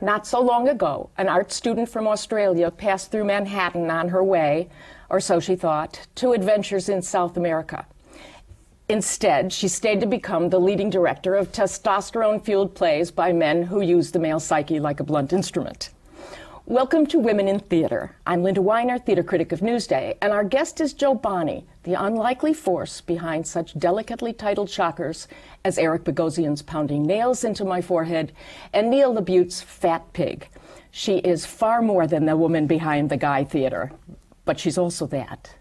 not so long ago, an art student from Australia passed through Manhattan on her way, or so she thought, to adventures in South America. Instead, she stayed to become the leading director of testosterone-fueled plays by men who use the male psyche like a blunt instrument. Welcome to Women in Theater. I'm Linda Weiner, theater critic of Newsday, and our guest is Jo Bonney, the unlikely force behind such delicately titled shockers as Eric Bogosian's Pounding Nails into My Forehead and Neil LaBute's Fat Pig. She is far more than the woman behind the Guy Theater, but she's also that.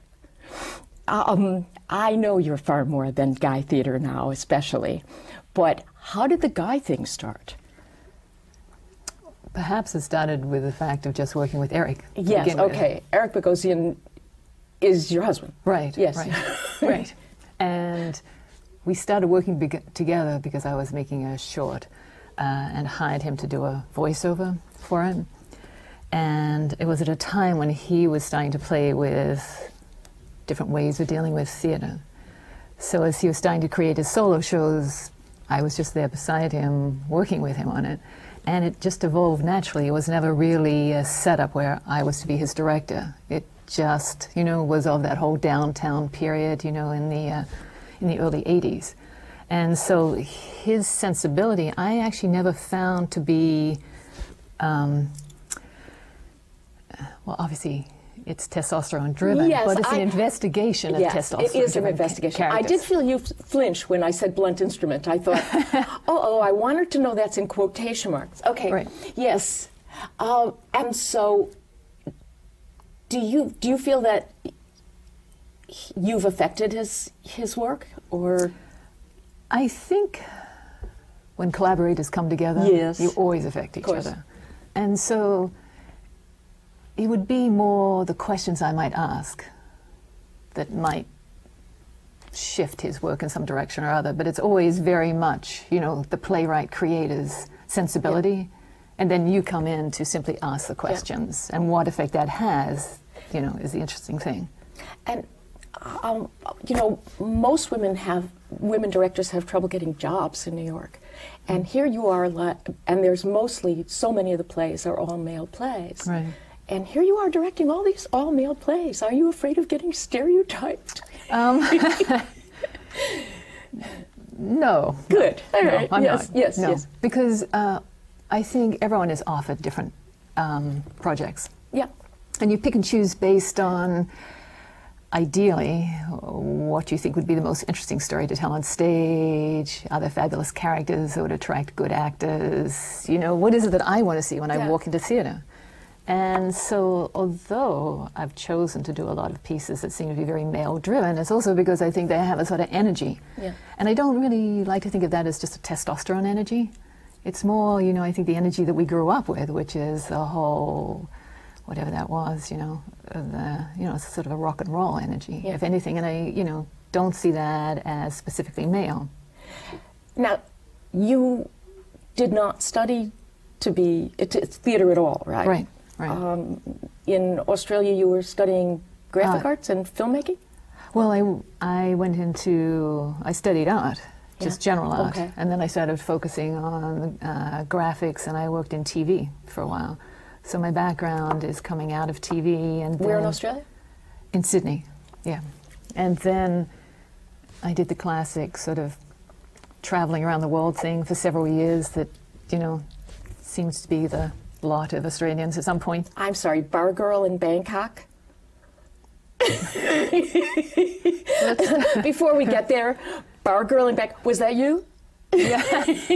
I know you're far more than Guy Theater now, especially, but how did the Guy thing start? Perhaps it started with the fact of just working with Eric. Yes, okay. Eric Bogosian is your husband. Right. Yes. Right. Right. And we started working together because I was making a short and hired him to do a voiceover for it. And it was at a time when he was starting to play with different ways of dealing with theater. So as he was starting to create his solo shows, I was just there beside him, working with him on it. And it just evolved naturally. It was never really a setup where I was to be his director. It just, was of that whole downtown period, in the early 80s. And so his sensibility, I actually never found to be, well, obviously, it's testosterone driven, yes, but it's an investigation of testosterone. It is an investigation. I did feel you flinch when I said blunt instrument. I thought, I want her to know that's in quotation marks. Okay, right. Yes. And so, do you feel that you've affected his work, or? I think when collaborators come together, yes, you always affect each other. And so, it would be more the questions I might ask that might shift his work in some direction or other, but it's always very much, the playwright creator's sensibility, yeah. And then you come in to simply ask the questions, yeah. And what effect that has, is the interesting thing. And, most women directors have trouble getting jobs in New York. And here you are, and there's mostly, so many of the plays are all male plays. Right. And here you are directing all these all-male plays. Are you afraid of getting stereotyped? No. Good. All right. I'm yes, not. Yes, no. yes. Because I think everyone is offered different projects. Yeah. And you pick and choose based on, ideally, what you think would be the most interesting story to tell on stage. Are there fabulous characters that would attract good actors? What is it that I want to see when I walk into theater? And so, although I've chosen to do a lot of pieces that seem to be very male-driven, it's also because I think they have a sort of energy. Yeah. And I don't really like to think of that as just a testosterone energy. It's more, I think the energy that we grew up with, which is the whole, whatever that was, it's sort of a rock and roll energy, if anything. And I, don't see that as specifically male. Now, you did not study to be theater at all, right? Right. Right. In Australia, you were studying graphic arts and filmmaking? Well, I studied art, just general art. Okay. And then I started focusing on graphics, and I worked in TV for a while. So my background is coming out of TV. And where in Australia? In Sydney, yeah. And then I did the classic sort of traveling around the world thing for several years that, seems to be the lot of Australians at some point. I'm sorry, bar girl in Bangkok? Before we get there, bar girl in Bangkok, was that you? Yeah,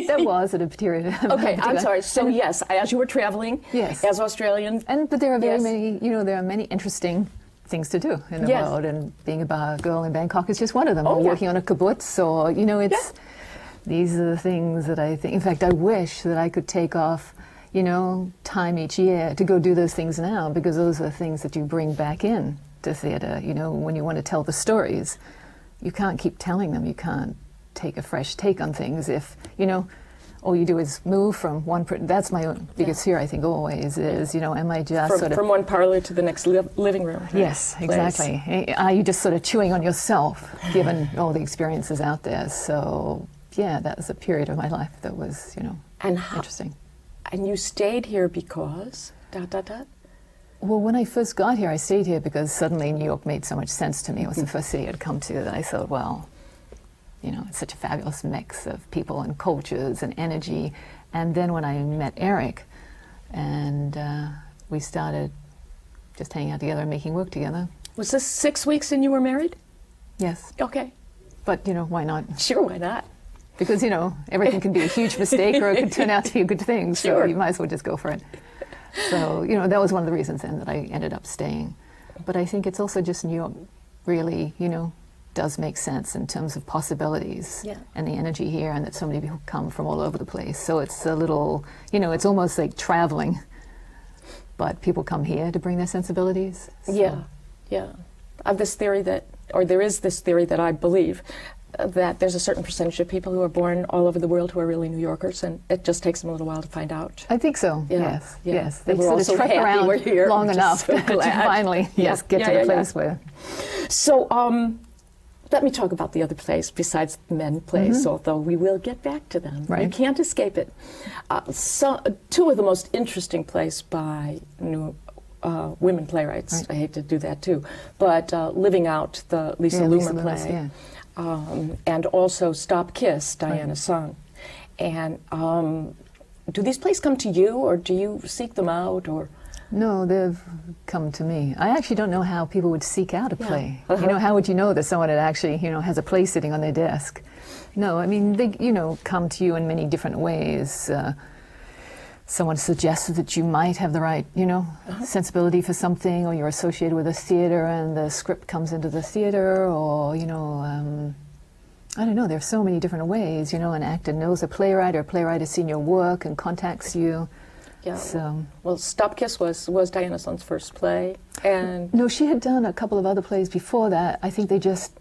that was at a period. Okay, I'm sorry. So yes, as you were traveling, yes, as Australian, but there are many, there are many interesting things to do in the world, and being a bar girl in Bangkok is just one of them. Or working on a kibbutz, or it's. These are the things that I think, in fact, I wish that I could take off, time each year to go do those things now, because those are the things that you bring back in to theater, when you want to tell the stories. You can't keep telling them. You can't take a fresh take on things if, all you do is move from one, that's my biggest fear, I think, always, is, am I just from one parlor to the next living room? Right? Yes, exactly. Are you just sort of chewing on yourself, given all the experiences out there? So, yeah, that was a period of my life that was, and interesting. And you stayed here because, ... Well, when I first got here, I stayed here because suddenly New York made so much sense to me. It was the first city I'd come to that I thought, well, you know, it's such a fabulous mix of people and cultures and energy. And then when I met Eric, and we started just hanging out together and making work together. Was this 6 weeks and you were married? Yes. Okay. But, you know, why not? Sure, why not? Because, you know, everything can be a huge mistake or it could turn out to be a good thing. So Sure. you might as well just go for it. So, you know, that was one of the reasons then that I ended up staying. But I think it's also just New York really, you know, does make sense in terms of possibilities. Yeah. And the energy here, and that so many people come from all over the place. So it's a little, you know, it's almost like traveling. But people come here to bring their sensibilities. So. Yeah, yeah. I have this theory that, or there is this theory that I believe, that there's a certain percentage of people who are born all over the world who are really New Yorkers, and it just takes them a little while to find out. I think so. Yeah, Yes. yeah. Yes. They were sort also of trek happy around we're here. long Just enough so to glad. finally Yeah. get to Yeah, the yeah, place where. So, let me talk about the other plays besides the men plays, although we will get back to them. Right. You can't escape it. Two of the most interesting plays by new women playwrights. Right. I hate to do that too, but Living Out, the Lisa Yeah, Loomer Lisa play. Loomer's, yeah. And also Stop Kiss, Diana Sung. And do these plays come to you, or do you seek them out, or? No, they've come to me. I actually don't know how people would seek out a play. Uh-huh. You know, how would you know that someone had actually, you know, has a play sitting on their desk? No, I mean, they, you know, come to you in many different ways. Someone suggests that you might have the right, you know, sensibility for something, or you're associated with a theater and the script comes into the theater, or, you know, I don't know, there's so many different ways, you know, an actor knows a playwright, or a playwright has seen your work and contacts you. Yeah. So, Well, Stop Kiss was Diana Sung's first play, and no, she had done a couple of other plays before that. I think they just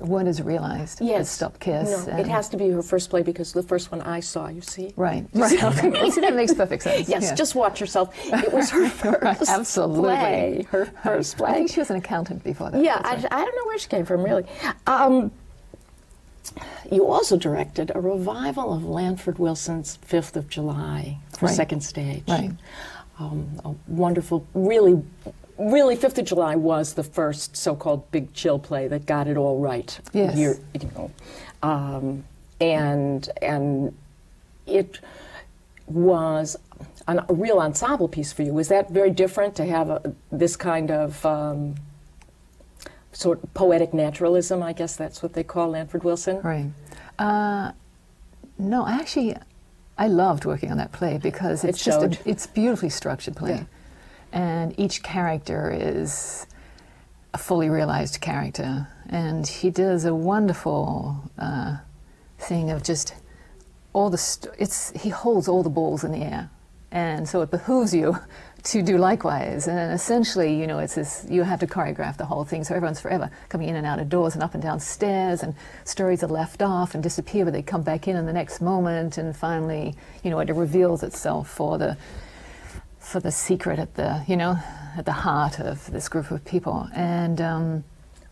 weren't as realized as Stop Kiss. No, it has to be her first play because the first one I saw, you see. Right, right. Okay. See, that makes perfect sense. Yes, yeah. just watch yourself. It was her first Absolutely. play. Her first play. I think she was an accountant before that. Yeah, That's right. I don't know where she came from, really. You also directed a revival of Lanford Wilson's 5th of July for Right. second stage. Right. A wonderful, really, 5th of July was the first so-called big chill play that got it all right. Yes. You know, and it was a real ensemble piece for you. Was that very different to have this kind of sort of poetic naturalism? I guess that's what they call Lanford Wilson. Right. No, actually, I loved working on that play because it's just showed. it's beautifully structured play. Yeah. And each character is a fully realized character. And he does a wonderful thing of just all the, he holds all the balls in the air. And so it behooves you to do likewise. And essentially, you know, it's this, you have to choreograph the whole thing. So everyone's forever coming in and out of doors and up and down stairs, and stories are left off and disappear, but they come back in the next moment. And finally, you know, it reveals itself for the secret at the, you know, at the heart of this group of people. And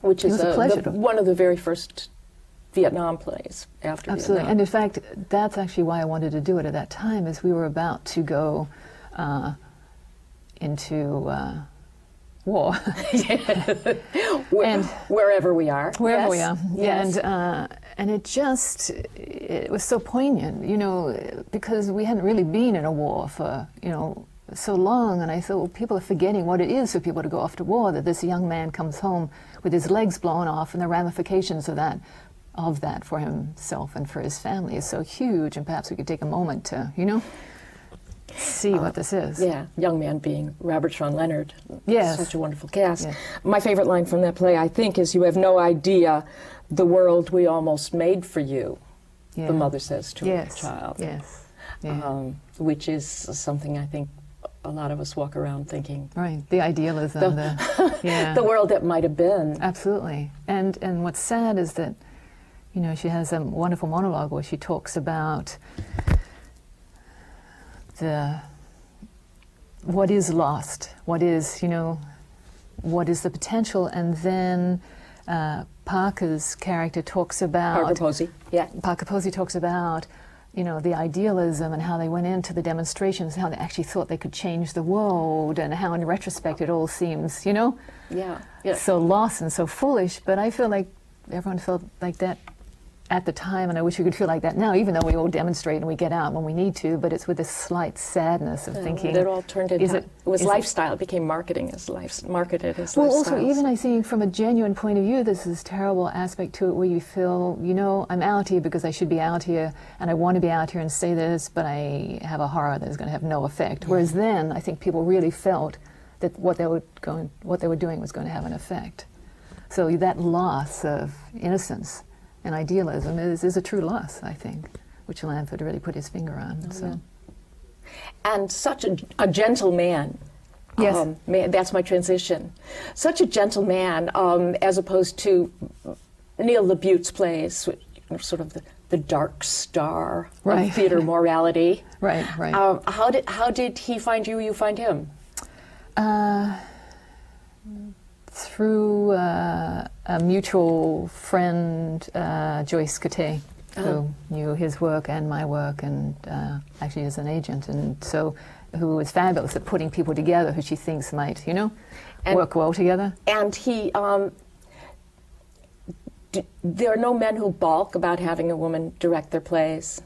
Which it is was a pleasure one of the very first Vietnam plays after absolutely. Vietnam. And in fact, that's actually why I wanted to do it at that time, is we were about to go into war. And wherever we are. wherever Yes. we are. Yes. And it was so poignant, you know, because we hadn't really been in a war for, you know, so long. And I thought, well, people are forgetting what it is for people to go off to war, that this young man comes home with his legs blown off, and the ramifications of that for himself and for his family is so huge. And perhaps we could take a moment to, you know, see what this is. Yeah, young man being Robert Sean Leonard. Yes. Such a wonderful cast. Yes. My favorite line from that play, I think, is, "You have no idea the world we almost made for you," Yeah. the mother says to Yes. her child. Yes. Yeah. Which is something I think a lot of us walk around thinking, Right. The idealism. Yeah. the world that might have been. Absolutely. And what's sad is that, you know, she has a wonderful monologue where she talks about what is lost, what is, you know, what is the potential, and then Parker's character talks about Parker Posey. Yeah. Parker Posey talks about, you know, the idealism and how they went into the demonstrations, how they actually thought they could change the world, and how in retrospect it all seems, you know, Yeah. so lost and so foolish. But I feel like everyone felt like that at the time, and I wish we could feel like that now, even though we all demonstrate and we get out when we need to, but it's with this slight sadness of thinking. It all turned into, it was is lifestyle. It became marketed as lifestyle. Well, also, even I think from a genuine point of view, there's this terrible aspect to it where you feel, you know, I'm out here because I should be out here, and I want to be out here and say this, but I have a horror that is going to have no effect. Yeah. Whereas then, I think people really felt that what they were doing was going to have an effect. So that loss of innocence and idealism is a true loss, I think, which Lanford really put his finger on. Oh, so. Yeah. And such a gentle man. Yes. That's my transition. Such a gentle man, as opposed to Neil LaBute's plays, which are sort of the dark star right. of theater morality. Right. How did he find you? You find him? Through a mutual friend, Joyce Cote, who knew his work and my work, and actually is an agent, and so who is fabulous at putting people together who she thinks might, you know, work well together. And he, there are no men who balk about having a woman direct their plays.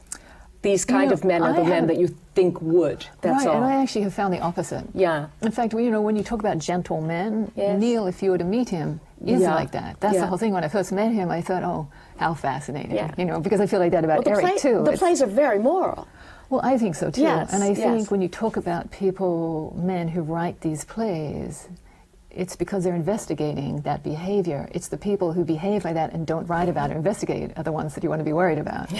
These kind of men are the men that you think would. That's right, all. and I actually have found the opposite. Yeah. In fact, you know, when you talk about gentle men, yes. Neil, if you were to meet him, is like that. That's the whole thing. When I first met him, I thought, oh, how fascinating. Yeah. You know, because I feel like that about Eric too. The plays are very moral. Well, I think so too. Yes, and I think when you talk about men who write these plays, it's because they're investigating that behavior. It's the people who behave like that and don't write about it or investigate are the ones that you want to be worried about.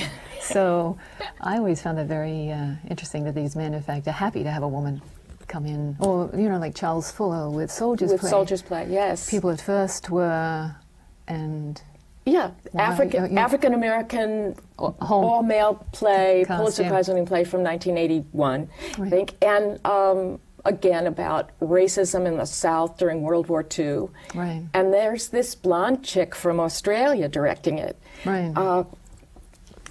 So I always found that very interesting that these men, in fact, are happy to have a woman come in. Or, you know, like Charles Fuller with Soldiers Play. With Soldiers Play, yes. People at first were, and... Yeah, African American all male play, Pulitzer Prize winning play from 1981, I think, and again about racism in the South during World War II. Right. And there's this blonde chick from Australia directing it. Right.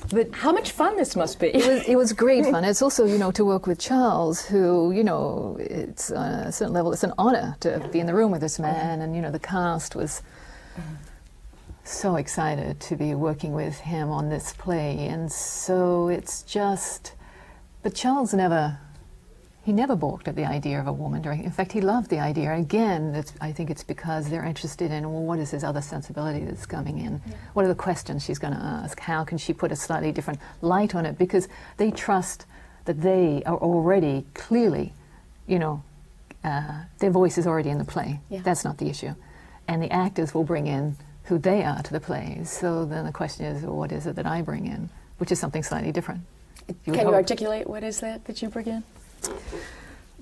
But how much fun this must be. It was great fun. It's also, you know, to work with Charles, who, you know, it's on a certain level, it's an honor to be in the room with this man, and, you know, the cast was so excited to be working with him on this play, and so it's just, but Charles never balked at the idea of a woman directing. In fact, he loved the idea. Again, I think it's because they're interested in, well, what is his other sensibility that's coming in? Yeah. What are the questions she's going to ask? How can she put a slightly different light on it? Because they trust that they are already clearly, you know, their voice is already in the play. Yeah. That's not the issue. And the actors will bring in who they are to the plays. So then the question is, well, what is it that I bring in? Which is something slightly different. Can you articulate what is that you bring in?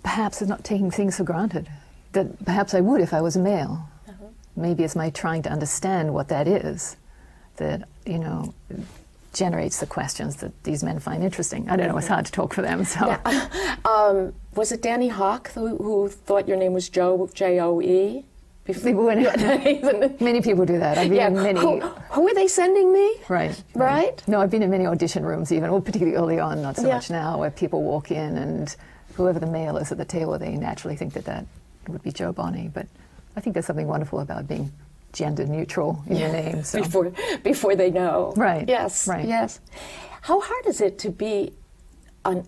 Perhaps it's not taking things for granted. That perhaps I would if I was a male. Uh-huh. Maybe it's my trying to understand what that is that, you know, generates the questions that these men find interesting. I don't know, it's hard to talk for them. So. Yeah. Was it Danny Hawk who thought your name was Joe, J-O-E? Many people do that. I've been in many. Who are they sending me? Right. No, I've been in many audition rooms even, or particularly early on, not so much now, where people walk in and whoever the male is at the table, they naturally think that would be Joe Bonney. But I think there's something wonderful about being gender neutral in your name. So. Before they know. Right. Yes. Right. Yes. How hard is it to be a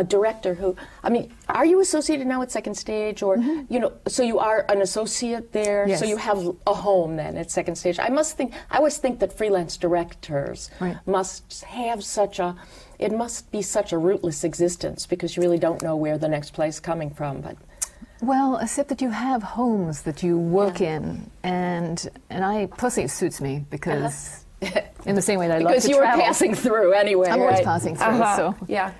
director who, I mean, are you associated now with Second Stage, or you know, so you are an associate there, yes. So you have a home then at Second Stage. I always think that freelance directors must have it must be such a rootless existence because you really don't know where the next play's coming from. But well, except that you have homes that you work in, and I personally it suits me because. In the same way that I love to travel. Because you were passing through anyway, I'm always passing through, so. Yeah.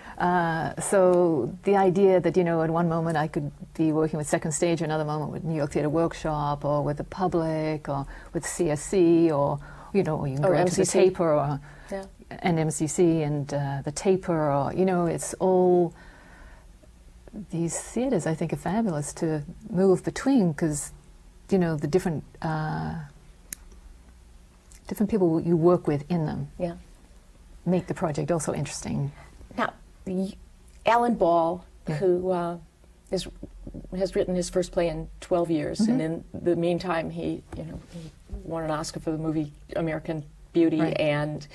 So the idea that, you know, at one moment I could be working with Second Stage, another moment with New York Theatre Workshop, or with the Public, or with CSC, or, you know, or you can go to the Taper, or, and MCC, and the Taper, or, you know, it's all, these theatres I think are fabulous to move between, because, you know, the different people you work with in them make the project also interesting. Now, Alan Ball, Yeah. who has written his first play in 12 years, and in the meantime, he won an Oscar for the movie American Beauty, Right.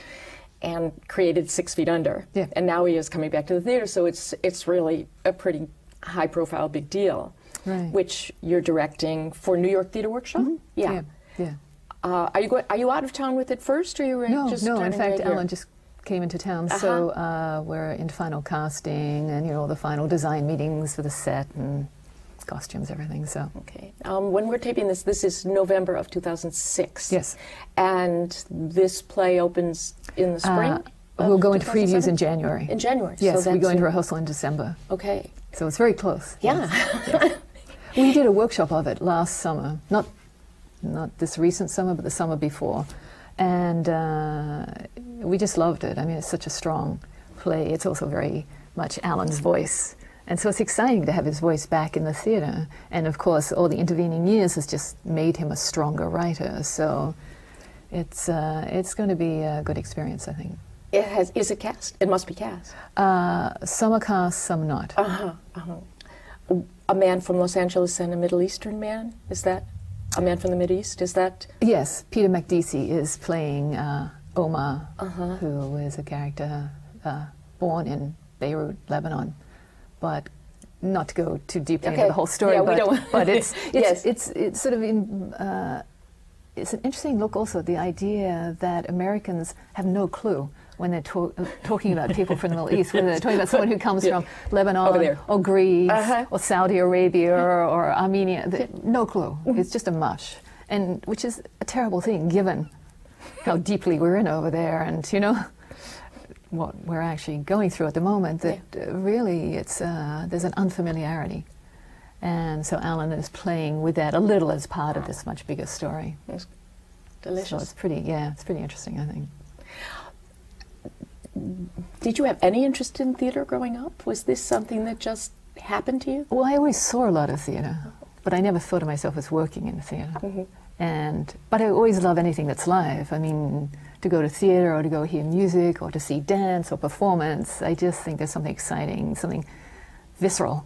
and created 6 Feet Under. Yeah. And now he is coming back to the theater, so it's really a pretty high-profile, big deal. Right. Which you're directing for New York Theater Workshop. Yeah. Are you out of town with it first, or are you No, just no. In starting fact, right here? Alan just came into town, so we're in final casting and the final design meetings for the set and costumes, everything. So Okay. When we're taping this is November of 2006. yes, And this play opens in the spring? we'll of go into previews 2007? in January. In January. Yes, so we go that's into rehearsal in December, Okay. so it's very close. Yeah. Yes. We did a workshop of it last summer, not this recent summer, but the summer before, and we just loved it. I mean, it's such a strong play. It's also very much Alan's voice, and so it's exciting to have his voice back in the theatre. And of course, all the intervening years has just made him a stronger writer. So it's going to be a good experience, I think. Is it cast? It must be cast. Some are cast, some not. A man from Los Angeles and a Middle Eastern man? Is that a man from the Middle East? Is that? Yes, Peter McDeasy is playing Omar, who is a character born in Beirut, Lebanon, but not to go too deeply into the whole story. Yeah, but, we don't. But it's Yes. it's sort of it's an interesting look also at the idea that Americans have no clue when they're talking about people from the Middle East, whether they're talking about someone who comes from Over Lebanon there. or Greece Uh-huh. or Saudi Arabia or Armenia. No clue. It's just a mush, and which is a terrible thing given how deeply we're in over there, and what we're actually going through at the moment. That really, it's there's an unfamiliarity, and so Alan is playing with that a little as part of this much bigger story. It's So delicious. it's pretty interesting, I think. Did you have any interest in theater growing up? Was this something that just happened to you? Well, I always saw a lot of theater, but I never thought of myself as working in theater. But I always love anything that's live. I mean, to go to theater or to go hear music or to see dance or performance, I just think there's something exciting, something visceral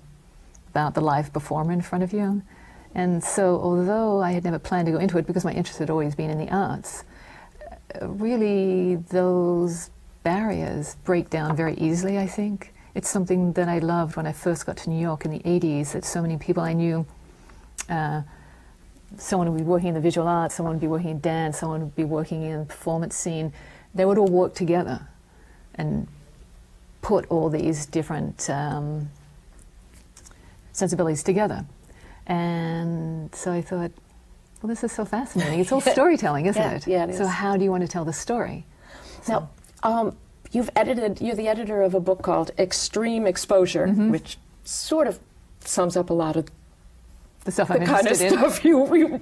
about the live performer in front of you. And so although I had never planned to go into it because my interest had always been in the arts, really those barriers break down very easily, I think. It's something that I loved when I first got to New York in the 80s, that so many people I knew, someone would be working in the visual arts, someone would be working in dance, someone would be working in the performance scene. They would all work together and put all these different sensibilities together. And so I thought, well, this is so fascinating. It's all storytelling, isn't it? Yeah, it is. So how do you want to tell the story? Now, you're the editor of a book called Extreme Exposure, which sort of sums up a lot of The stuff the I'm kind of interested in. stuff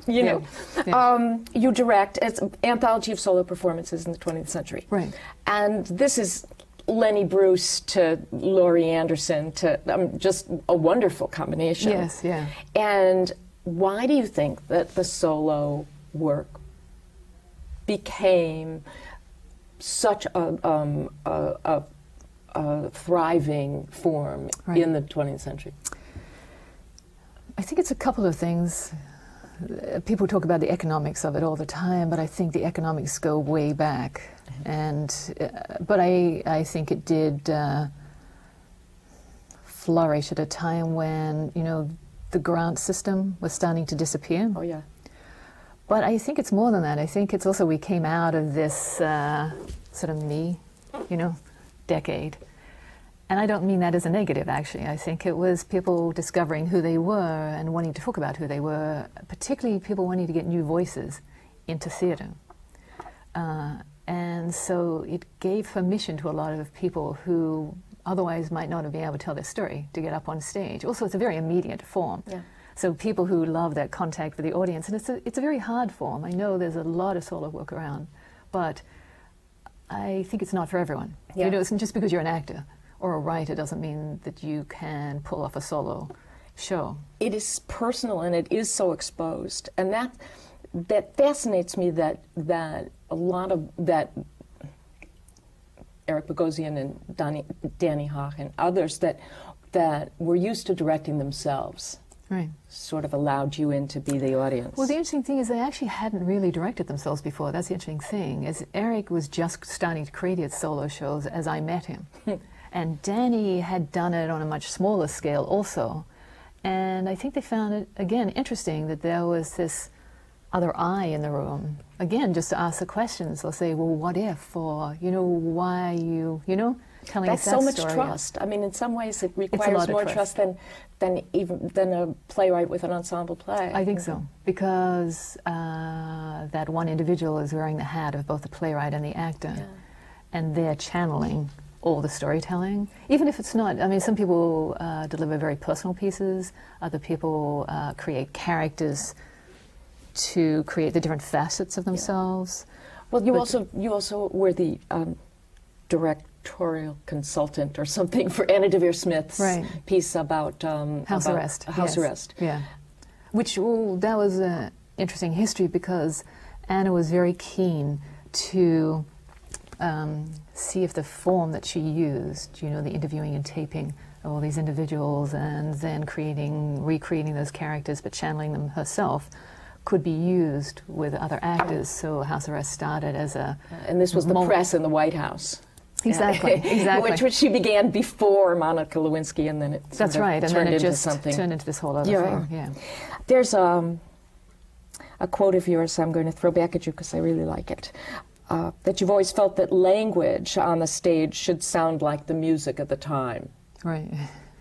you know. Yeah. You direct, it's an anthology of solo performances in the 20th century. Right. And this is Lenny Bruce to Laurie Anderson to just a wonderful combination. Yes, yeah. And why do you think that the solo work became such a thriving form Right. in the 20th century? I think it's a couple of things. People talk about the economics of it all the time, but I think the economics go way back. And but I think it did flourish at a time when the grant system was starting to disappear. Oh yeah. But I think it's more than that. I think it's also we came out of this sort of decade. And I don't mean that as a negative, actually. I think it was people discovering who they were and wanting to talk about who they were, particularly people wanting to get new voices into theatre. And so it gave permission to a lot of people who otherwise might not have been able to tell their story to get up on stage. Also, it's a very immediate form. Yeah. So people who love that contact with the audience, and it's a very hard form. I know there's a lot of solo work around, but I think it's not for everyone. Yeah. It's just because you're an actor or a writer doesn't mean that you can pull off a solo show. It is personal and it is so exposed, and that fascinates me. That a lot of that Eric Bogosian and Danny Hoch and others that were used to directing themselves. Right. Sort of allowed you in to be the audience. Well, the interesting thing is they actually hadn't really directed themselves before. That's the interesting thing, is Eric was just starting to create his solo shows as I met him. And Danny had done it on a much smaller scale also. And I think they found it, again, interesting that there was this other eye in the room. Again, just to ask the questions. They'll say, well, what if? Or, you know, why you know, telling That's us that so much story. trust. I mean, in some ways it requires more trust than a playwright with an ensemble play. I think so, because that one individual is wearing the hat of both the playwright and the actor, and they're channeling all the storytelling, even if it's not. I mean, some people deliver very personal pieces, other people create characters to create the different facets of themselves. Well, you also were the directorial consultant or something for Anna Deavere Smith's piece about house arrest. House arrest. Yeah, which that was an interesting history because Anna was very keen to see if the form that she used, you know, the interviewing and taping of all these individuals and then recreating those characters but channeling them herself, could be used with other actors. So House Arrest started as a... and this was the press in the White House. Exactly, exactly. Which she began before Monica Lewinsky, and then it That's right, and turned then it into just something. turned into this whole other thing. Yeah. There's a quote of yours I'm going to throw back at you because I really like it. That you've always felt that language on the stage should sound like the music of the time. Right.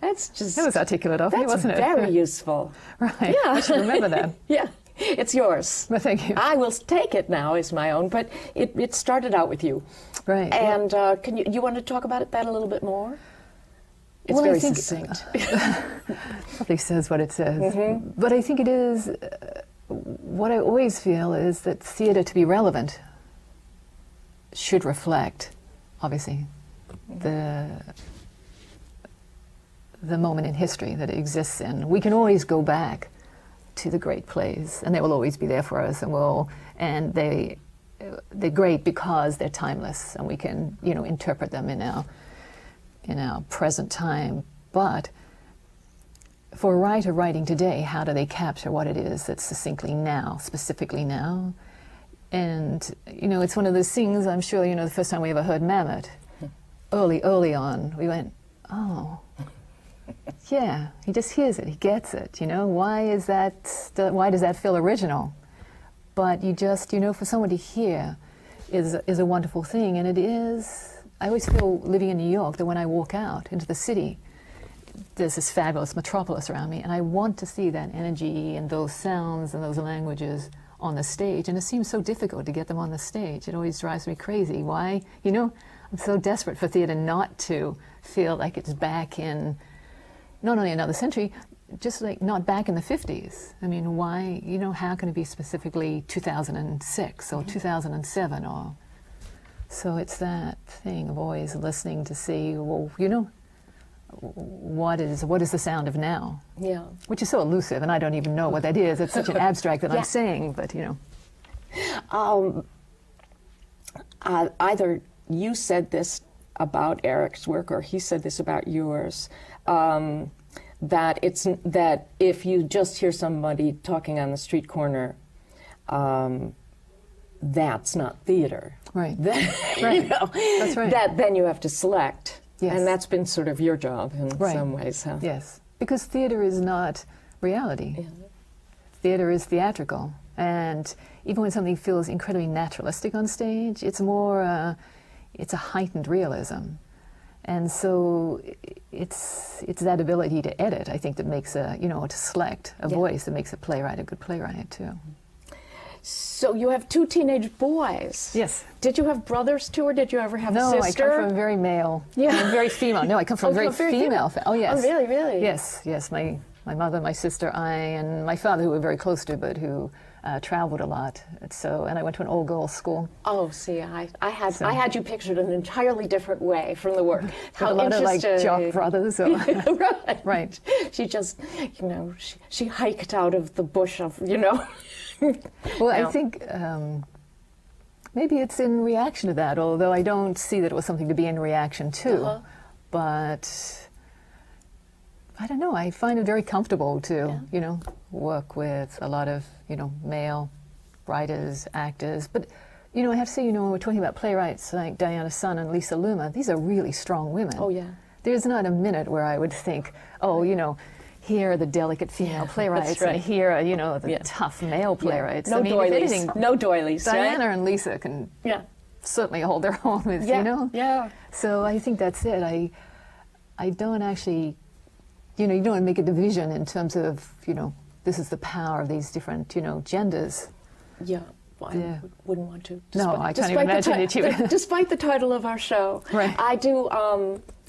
That's just... It was articulate of me, wasn't it? That's very useful. Right. Yeah. I should remember that. Yeah. It's yours. Well, thank you. I will take it now as my own, but it started out with you. Right. And can you want to talk about that a little bit more? It's well, very I think, succinct. Probably says what it says. But I think it is, what I always feel is that theater, to be relevant, should reflect, obviously, the moment in history that it exists in. We can always go back to the great plays, and they will always be there for us, and they're great because they're timeless, and we can, you know, interpret them in our present time. But for a writer writing today, how do they capture what it is that's succinctly now, specifically now? And, you know, it's one of those things, I'm sure, you know, the first time we ever heard Mammoth, early on, we went, oh, yeah, he just hears it, he gets it, you know, why does that feel original? But you just, you know, for someone to hear is a wonderful thing, and it is, I always feel living in New York that when I walk out into the city, there's this fabulous metropolis around me, and I want to see that energy and those sounds and those languages on the stage, and it seems so difficult to get them on the stage. It always drives me crazy. Why? You know, I'm so desperate for theater not to feel like it's back in not only another century, just like not back in the 50s. I mean, why, you know, how can it be specifically 2006 or 2007 or... So it's that thing of always listening to see, well, you know, what is the sound of now? Yeah. Which is so elusive, and I don't even know what that is. It's such an abstract that I'm saying, but, you know. Either you said this about Eric's work or he said this about yours, that if you just hear somebody talking on the street corner, that's not theater. Right. Right. You know, that's right. That then you have to select. Yes. And that's been sort of your job in some ways, huh? Yes, because theater is not reality. Yeah. Theater is theatrical, and even when something feels incredibly naturalistic on stage, it's more, it's a heightened realism. And so it's that ability to edit, I think, that makes to select a voice that makes a playwright a good playwright, too. So you have two teenage boys. Yes. Did you have brothers too, or did you ever have a sister? No, I come from very male. Yeah. I'm very female. No, I come from a very female. Oh, yes. Oh, really, really? Yes, yes. My mother, my sister, and my father, who were very close to, but who traveled a lot. And I went to an all-girls school. Oh, see, I had you pictured in an entirely different way from the work. How a lot of like jock brothers. Or right. Right. She just, you know, she hiked out of the bush of, you know. Well, I think maybe it's in reaction to that, although I don't see that it was something to be in reaction to. But I don't know, I find it very comfortable to, you know, work with a lot of, you know, male writers, actors. But, you know, I have to say, you know, when we're talking about playwrights like Diana Sun and Lisa Luma, these are really strong women. Oh, yeah. There's not a minute where I would think, oh, you know, here are the delicate female playwrights, and here are, you know, the tough male playwrights. No doilies. Anything, no doilies. Diana right? and Lisa can certainly hold their own with, Yeah. you know? Yeah. So I think that's it. I don't actually, you know, you don't make a division in terms of, you know, this is the power of these different, you know, genders. Yeah. Well, I wouldn't want to. No, I can't even imagine it. Despite the title of our show, right. I do,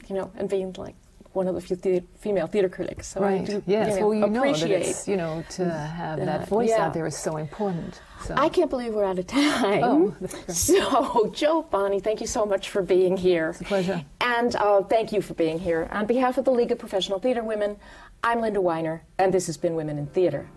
you know, and being like one of the few female theater critics, so right. I do yes. you know, well, you appreciate. Know that it's, you know, to have that voice out there is so important. So. I can't believe we're out of time. Oh, so, Joe, Bonney, thank you so much for being here. It's a pleasure. And thank you for being here. On behalf of the League of Professional Theater Women, I'm Linda Weiner, and this has been Women in Theater.